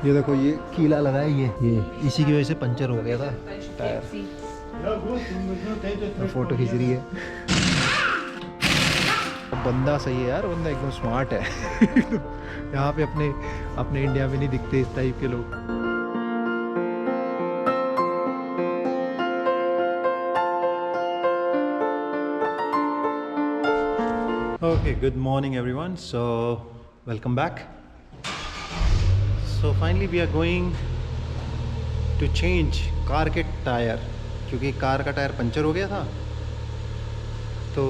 ये देखो ये कीला लगा है, ये इसी की वजह से पंचर हो गया था टायर। फोटो खींच रही है। बंदा सही है यार, बंदा एकदम स्मार्ट है। यहाँ पे अपने इंडिया में नहीं दिखते इस टाइप के लोग। Okay, good morning everyone. So, welcome back. So finally we are going to change car के टायर, क्योंकि कार का टायर पंचर हो गया था तो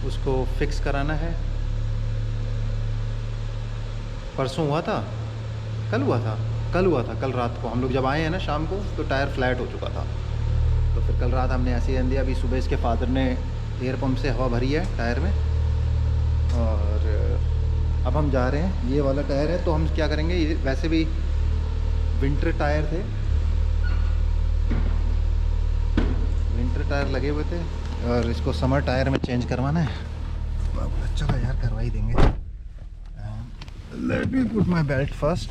उसको फिक्स कराना है। परसों हुआ था, कल हुआ था कल रात को हम लोग जब आए हैं ना शाम को, तो टायर फ्लैट हो चुका था। तो फिर कल रात हमने ऐसे ही रहने दिया। अभी सुबह इसके फादर ने एयर पंप से हवा भरी है टायर में, और अब हम जा रहे हैं। ये वाला टायर है तो हम क्या करेंगे, ये वैसे भी विंटर टायर थे, विंटर टायर लगे हुए थे, और इसको समर टायर में चेंज करवाना है। चलो यार करवा ही देंगे। Let me put my belt first,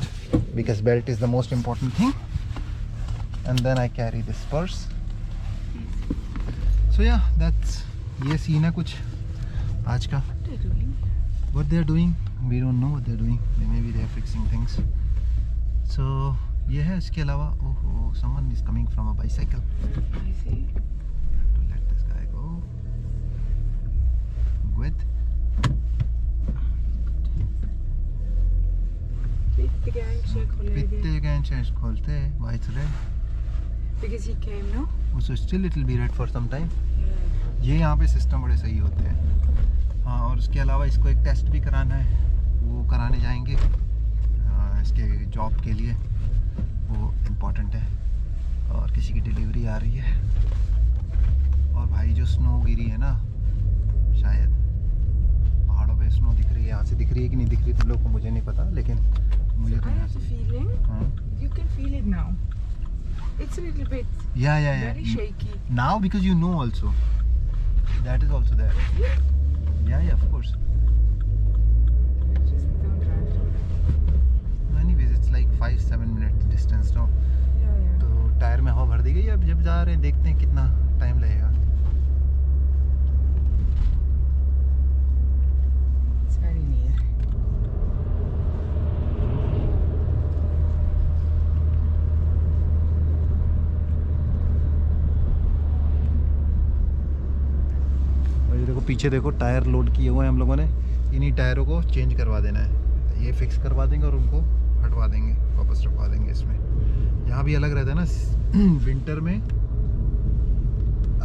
because belt is the most important thing, and then I carry this purse. So yeah that's, ये सीन है कुछ आज का। What they are doing, we don't know what they are doing. Maybe they are fixing things. So ये है। इसके अलावा oh, someone is coming from a bicycle. I see. Have to let this guy go. Good. Bitte Bitte खोलते हैं। Why it's red? Because he came, no? So still it will be red for some time. Yeah. ये यहाँ पे system बड़े सही होते हैं। हाँ, और उसके अलावा इसको एक टेस्ट भी कराना है, वो कराने जाएंगे इसके जॉब के लिए, वो इम्पोर्टेंट है। और किसी की डिलीवरी आ रही है। और भाई जो स्नो गिरी है ना, शायद पहाड़ों पे स्नो दिख रही है। यहाँ से दिख रही है कि नहीं दिख रही तुम लोग को मुझे नहीं पता, लेकिन मुझे तो I have the feeling. You can feel it now. It's a little bit very shaky. Now because you know also that is also there. Yeah, of course. Just don't drive through that. Anyways, it's like 5-7 minutes distance now. Yeah. तो tyre में हवा भर दी गई। अब जब जा रहे हैं देखते हैं कितना टाइम लगेगा। It's very near. और ये देखो पीछे देखो, टायर लोड किए हुए हैं हम लोगों ने। इन्हीं टायरों को चेंज करवा देना है। ये फिक्स करवा देंगे और उनको हटवा देंगे, वापस रखवा देंगे इसमें। यहाँ भी अलग रहता है ना, विंटर में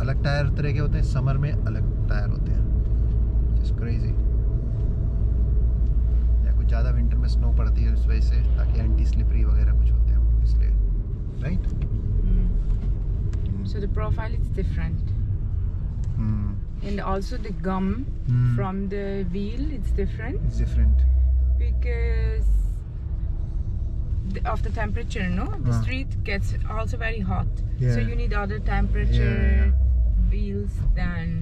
अलग टायर तरह के होते हैं, समर में अलग टायर होते हैं। Just crazy. या कुछ ज़्यादा विंटर में स्नो पड़ती है उस वजह से, ताकि एंटी स्लिपरी वगैरह कुछ होते हैं इसलिए, right? So the profile is different. And also the gum from the wheel, it's different. It's different. Because of the temperature, no? The street gets also very hot. Yeah. So you need other temperature wheels than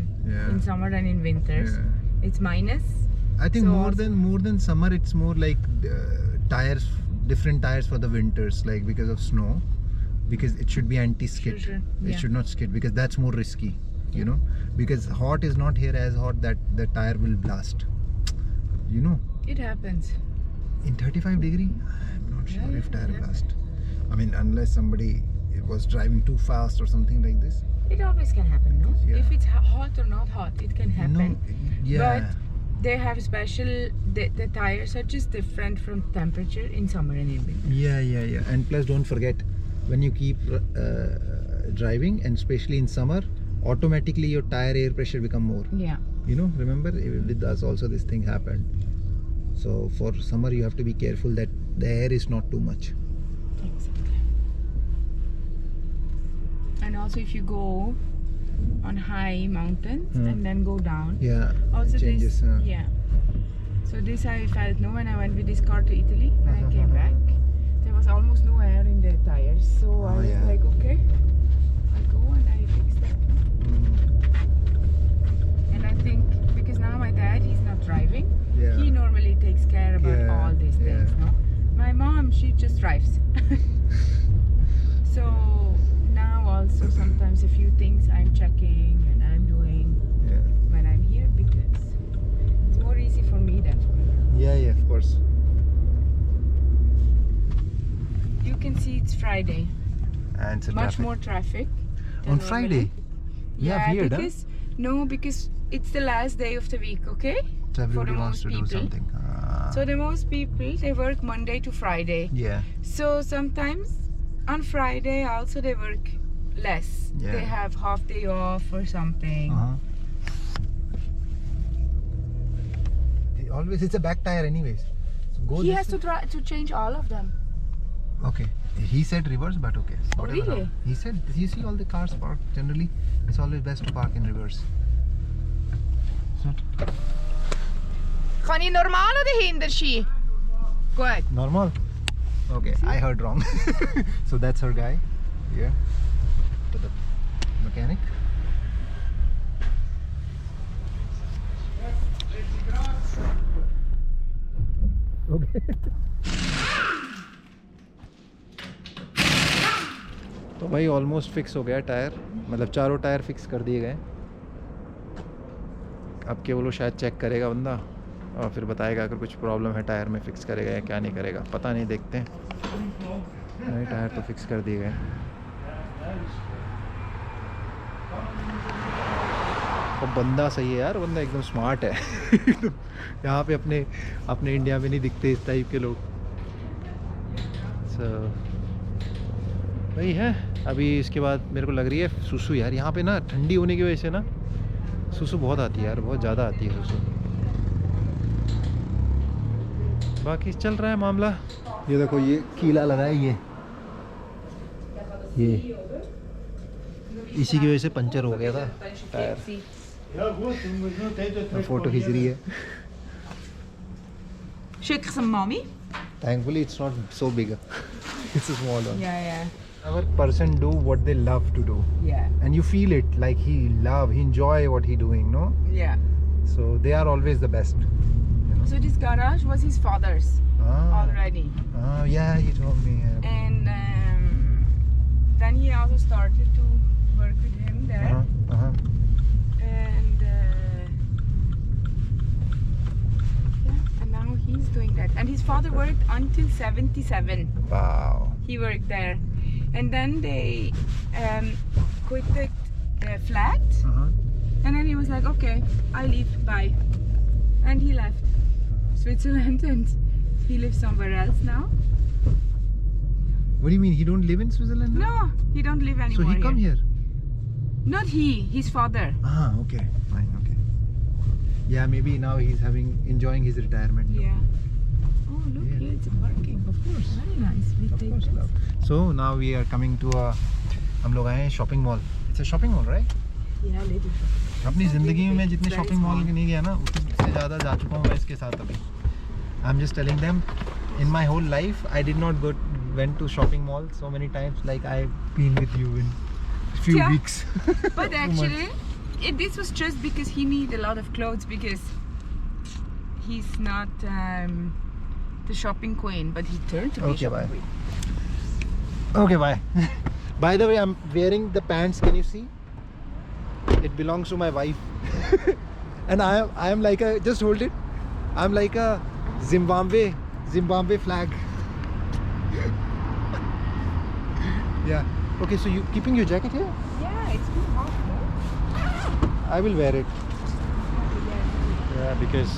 in summer and in winters. Yeah. It's minus. I think So more than summer, it's more like tires, different tires for the winters, like because of snow, because it should be anti-skid. Sure. It Yeah. should not skid because that's more risky, you know, because hot is not here as hot that the tire will blast, you know. It happens. In 35 degree, I'm not sure Yeah, if tire yeah. blast. I mean, unless somebody was driving too fast or something like this. It always can happen, no? Yeah. If it's hot or not hot, it can happen. No, yeah. But they have special, the tires are just different from temperature in summer and in winter. Yeah. And plus, don't forget, when you keep driving, and especially in summer, automatically your tire air pressure become more. Yeah. You know, remember with us also this thing happened. So for summer you have to be careful that the air is not too much. Exactly. And also if you go on high mountains and then go down. Yeah. Also it changes. this, yeah. So this I felt no when I went with this car to Italy. When I came back, there was almost no air in the tires. So I was like, okay, I go and I fix that. And I think because now my dad, he's not driving. Yeah. He normally takes care about Yeah, all these things, yeah. no? My mom, she just drives. drives. So now also sometimes a few things I'm checking and I'm doing Yeah. when I'm here because it's more easy for me than for you. Yeah, of course. You can see it's Friday. And it's Much traffic. more traffic than On normally. Friday? Yeah, weird, huh? because it's the last day of the week, okay? So everybody the wants most to do people. something. So the most people they work Monday to Friday. Yeah. So sometimes on Friday also they work less. Yeah. They have half day off or something. Always, it's a back tire, anyways. So go He this has way. to try to change all of them. Okay. He said reverse, but okay. Oh, Whatever. really? He said, you see all the cars parked. Generally, it's always best to park in reverse. It's not Kann ich normal oder Hinterski? Gut. normal. Okay, I heard wrong. So that's her guy. Yeah. To the mechanic. Okay. तो भाई almost fix हो गया tyre, मतलब चारों tyre fix कर दिए गए। अब केवल वो शायद चेक करेगा बंदा और फिर बताएगा अगर कुछ प्रॉब्लम है टायर में, फिक्स करेगा या क्या नहीं करेगा, पता नहीं, देखते हैं। नए टायर तो फिक्स कर दिए गए। और बंदा सही है यार, बंदा एकदम स्मार्ट है। यहाँ पे अपने इंडिया में नहीं दिखते इस टाइप के लोग। वही है। अभी इसके बाद मेरे को लग रही है सुसु यार, यहाँ पे ना ठंडी होने की वजह से ना सुसु बहुत आती है यार, बहुत ज़्यादा आती है सुसु। बाकी चल रहा है मामला। ये देखो, ये कीला लगा है, ये इसी की वजह से पंचर हो गया था टायर। फोटो खींच रही है। Schick some mommy. Thankfully it's not so big. It's a small one. Yeah. Our person do what they love to do, Yeah. and you feel it, like he enjoy what he doing, no? Yeah. So they are always the best. So this garage was his father's already. Yeah, he told me. Yeah. And then he also started to work with him there. And and now he's doing that. And his father worked until 77. Wow. He worked there. And then they quit the flat. And then he was like, okay, I leave, bye. And he left Switzerland and he lives somewhere else now. What do you mean? He don't live in Switzerland now? No, he don't live anymore. So he come here? Not he, his father. Okay, fine, okay. Yeah, maybe now he's enjoying his retirement. Yeah. Oh, look, Yeah. here it's a parking. Of course. Very nice. We Of take course, this. love. So now we are coming to हम लोग आए हैं shopping mall. It's a shopping mall, right? Yeah, little. अपनी ज़िंदगी में मैं जितने Very shopping mall small. नहीं गया ना, उससे ज़्यादा जा चुका हूँ मैं इसके साथ अभी। I'm just telling them, in my whole life, I did not went to shopping mall so many times like I've been with you in few Yeah. weeks. But actually, this was just because he needed a lot of clothes because he's not the shopping queen, but he turned to be Okay, shopping bye. queen. Okay, bye. By the way, I'm wearing the pants. Can you see? It belongs to my wife, and I am like a, just hold it. I'm like a Zimbabwe flag. Yeah. Okay, so you keeping your jacket here? Yeah, it's too hot, no? I will wear it. Yeah, because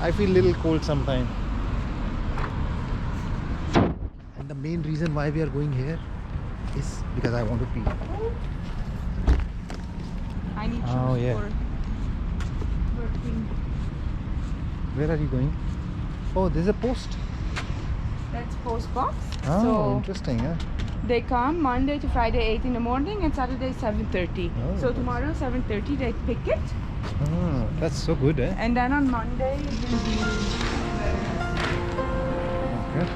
I feel little cold sometimes. And the main reason why we are going here is because I want to pee. I need shoes Oh, yeah. for working. Where are you going? Oh, there's a post. That's post box. Oh, So interesting. Yeah. they come Monday to Friday 8 in the morning and Saturday 7:30. Oh, So that's- tomorrow 7:30 they pick it, Oh, that's so good, eh? and then on Monday it will be. Okay.